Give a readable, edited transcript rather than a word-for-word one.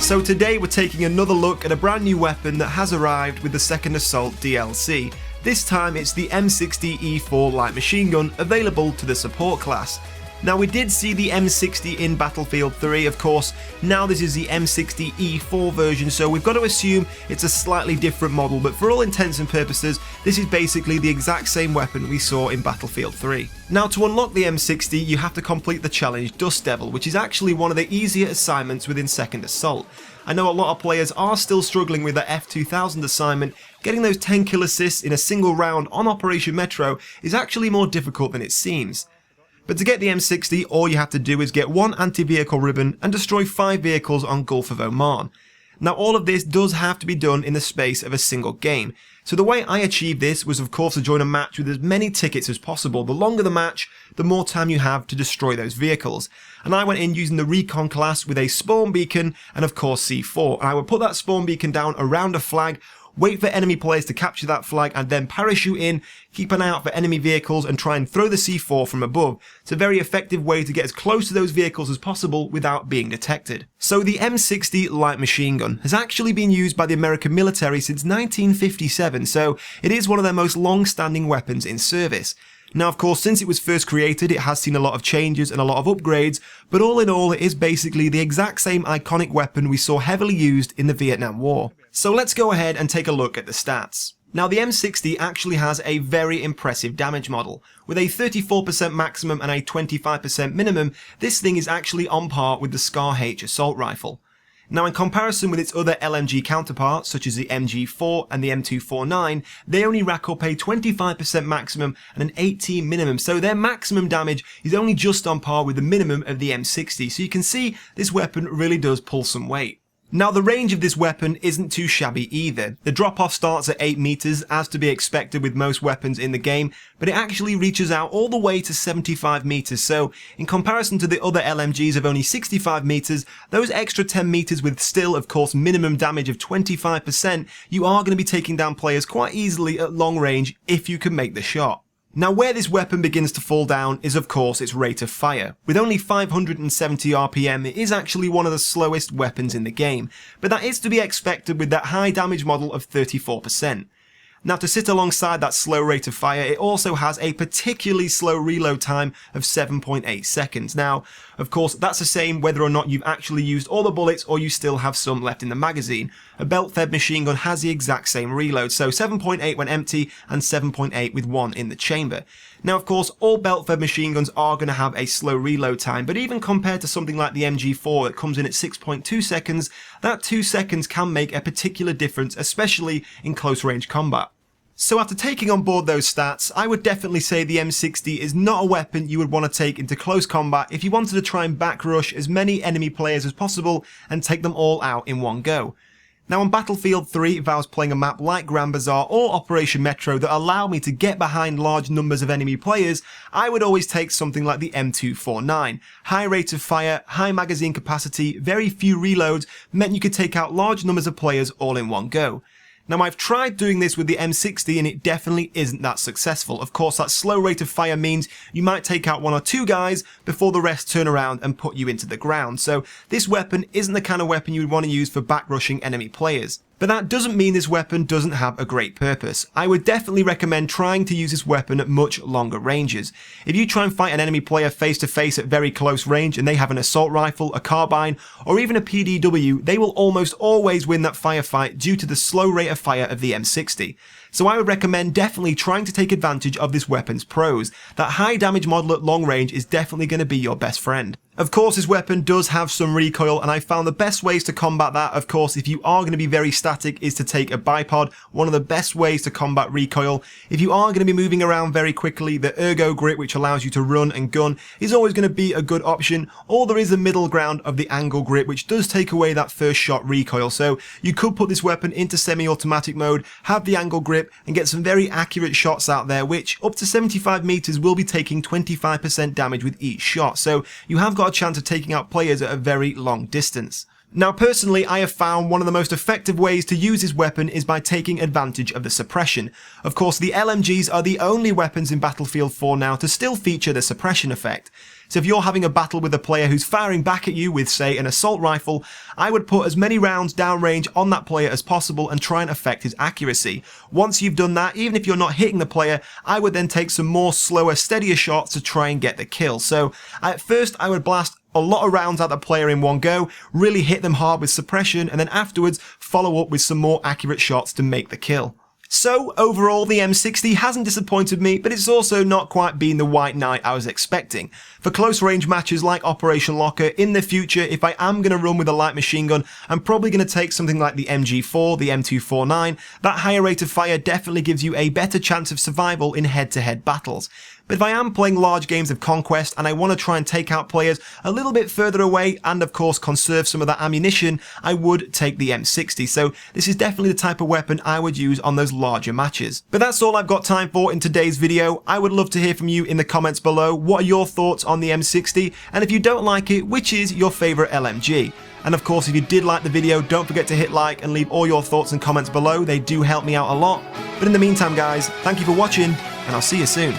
So today we're taking another look at a brand new weapon that has arrived with the Second Assault DLC. This time it's the M60E4 Light Machine Gun, available to the support class. Now we did see the M60 in Battlefield 3, of course. Now this is the M60E4 version, so we've got to assume it's a slightly different model, but for all intents and purposes, this is basically the exact same weapon we saw in Battlefield 3. Now to unlock the M60, you have to complete the challenge Dust Devil, which is actually one of the easier assignments within Second Assault. I know a lot of players are still struggling with the F2000 assignment. Getting those 10 kill assists in a single round on Operation Metro is actually more difficult than it seems. But to get the M60, all you have to do is get one anti-vehicle ribbon and destroy 5 vehicles on Gulf of Oman. Now all of this does have to be done in the space of a single game. So the way I achieved this was of course to join a match with as many tickets as possible. The longer the match, the more time you have to destroy those vehicles. And I went in using the Recon class with a spawn beacon and of course C4. And I would put that spawn beacon down around a flag, wait for enemy players to capture that flag and then parachute in, keep an eye out for enemy vehicles and try and throw the C4 from above. It's a very effective way to get as close to those vehicles as possible without being detected. So the M60 Light Machine Gun has actually been used by the American military since 1957, so it is one of their most long-standing weapons in service. Now of course, since it was first created, it has seen a lot of changes and a lot of upgrades, but all in all it is basically the exact same iconic weapon we saw heavily used in the Vietnam War. So let's go ahead and take a look at the stats. Now the M60 actually has a very impressive damage model. With a 34% maximum and a 25% minimum, this thing is actually on par with the Scar H assault rifle. Now in comparison with its other LMG counterparts, such as the MG4 and the M249, they only rack up a 25% maximum and an 18 minimum, so their maximum damage is only just on par with the minimum of the M60, so you can see this weapon really does pull some weight. Now the range of this weapon isn't too shabby either. The drop-off starts at 8 meters, as to be expected with most weapons in the game, but it actually reaches out all the way to 75 meters, so in comparison to the other LMGs of only 65 meters, those extra 10 meters with still, of course, minimum damage of 25%, you are going to be taking down players quite easily at long range if you can make the shot. Now where this weapon begins to fall down is of course its rate of fire. With only 570 RPM, it is actually one of the slowest weapons in the game, but that is to be expected with that high damage model of 34%. Now to sit alongside that slow rate of fire, it also has a particularly slow reload time of 7.8 seconds. Now, of course, that's the same whether or not you've actually used all the bullets or you still have some left in the magazine. A belt-fed machine gun has the exact same reload, so 7.8 when empty and 7.8 with one in the chamber. Now, of course, all belt-fed machine guns are going to have a slow reload time, but even compared to something like the MG4 that comes in at 6.2 seconds, that 2 seconds can make a particular difference, especially in close-range combat. So after taking on board those stats, I would definitely say the M60 is not a weapon you would want to take into close combat if you wanted to try and back rush as many enemy players as possible and take them all out in one go. Now on Battlefield 3, if I was playing a map like Grand Bazaar or Operation Metro that allow me to get behind large numbers of enemy players, I would always take something like the M249. High rate of fire, high magazine capacity, very few reloads meant you could take out large numbers of players all in one go. Now I've tried doing this with the M60 and it definitely isn't that successful. Of course that slow rate of fire means you might take out 1 or 2 guys before the rest turn around and put you into the ground. So this weapon isn't the kind of weapon you would want to use for back rushing enemy players. But that doesn't mean this weapon doesn't have a great purpose. I would definitely recommend trying to use this weapon at much longer ranges. If you try and fight an enemy player face to face at very close range and they have an assault rifle, a carbine, or even a PDW, they will almost always win that firefight due to the slow rate of fire of the M60. So I would recommend definitely trying to take advantage of this weapon's pros. That high damage model at long range is definitely going to be your best friend. Of course, this weapon does have some recoil, and I found the best ways to combat that, of course, if you are going to be very static, is to take a bipod, one of the best ways to combat recoil. If you are going to be moving around very quickly, the ergo grip, which allows you to run and gun, is always going to be a good option, or there is a middle ground of the angle grip, which does take away that first shot recoil, so you could put this weapon into semi-automatic mode, have the angle grip, and get some very accurate shots out there, which up to 75 meters will be taking 25% damage with each shot, so you have got a chance of taking out players at a very long distance. Now personally, I have found one of the most effective ways to use this weapon is by taking advantage of the suppression. Of course, the LMGs are the only weapons in Battlefield 4 now to still feature the suppression effect. So if you're having a battle with a player who's firing back at you with, say, an assault rifle, I would put as many rounds downrange on that player as possible and try and affect his accuracy. Once you've done that, even if you're not hitting the player, I would then take some more slower, steadier shots to try and get the kill. So at first I would blast a lot of rounds at the player in one go, really hit them hard with suppression, and then afterwards follow up with some more accurate shots to make the kill. So overall, the M60 hasn't disappointed me, but it's also not quite been the white knight I was expecting. For close range matches like Operation Locker, in the future, if I am going to run with a light machine gun, I'm probably going to take something like the MG4, the M249. That higher rate of fire definitely gives you a better chance of survival in head-to-head battles. But if I am playing large games of Conquest and I want to try and take out players a little bit further away and of course conserve some of that ammunition, I would take the M60. So this is definitely the type of weapon I would use on those larger matches. But that's all I've got time for in today's video. I would love to hear from you in the comments below. What are your thoughts on the M60? And if you don't like it, which is your favorite LMG? And of course, if you did like the video, don't forget to hit like and leave all your thoughts and comments below. They do help me out a lot. But in the meantime, guys, thank you for watching and I'll see you soon.